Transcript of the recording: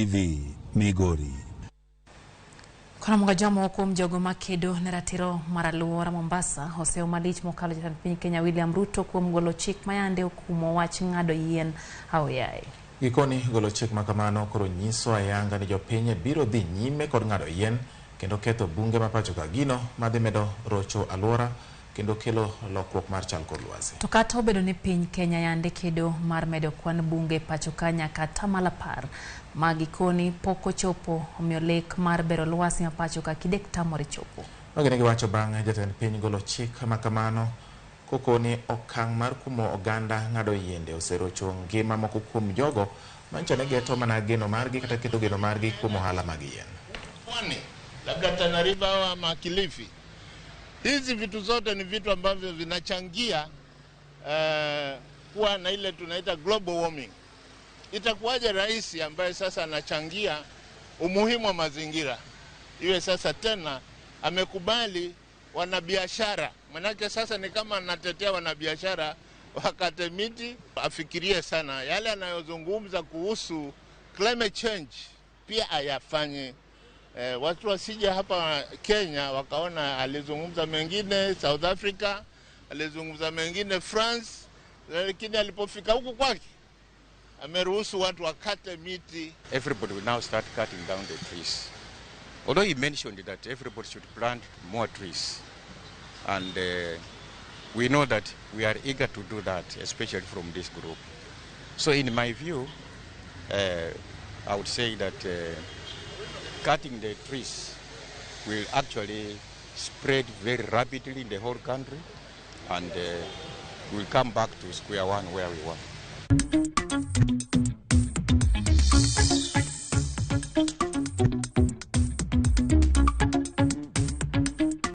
TV Migori. Kuna mgajamo kuom jogo makedo ne ratiro mar aluora Mombasa oseyo malich mokalo jatend piny Kenya William Ruto kuom golo chik mayande okumo wach ng'ado yien aoyaye. Gikoni golo chik makamano koro nyiso ayanga ni jopiny biro dhi nyime kod ng'ado yien kendo ketho bunge ma pacho ka gino madhi medo rocho aluora kendo kelo lokruok mar chal kod lwasi. To kata obedo ni piny Kenya yande kedo mar medo kwan bunge pacho ka nyaka tamalapar magikoni pok ochopo, omiyo lek mar bero lwasi ma pacho ka kidek tamore chopo. Magine giwacho bang' jatend piny golo chik makamano kokoni okang' mar kumo oganda ng'ado yiende oserocho ngima moko kuom jogo mancho ne geto mana geno margi kata keto geno margi kuom ohala mag yien. Pwani, labda Tana River ama Kilifi. Hizi vitu zote ni vitu ambavyo vinachangia kuwa na ile tunaita global warming. Itakuwaje rais ambaye sasa anachangia umuhimu wa mazingira iwe sasa tena amekubali wanabiashara? Manake sasa ni kama anatetea wanabiashara wakate miti. Afikirie sana yale anayozungumza kuhusu climate change pia ayafanye. Watu wasije hapa Kenya wakaona alizungumza mengine South Africa, alizungumza mengine France, lakini alipofika huku kwake ameruhusu watu wakate miti. Everybody will now start cutting down the trees. Although he mentioned that everybody should plant more trees, and we know that we are eager to do that, especially from this group. So in my view, I would say that cutting the trees will actually spread very rapidly in the whole country, and we'll come back to square one where we were.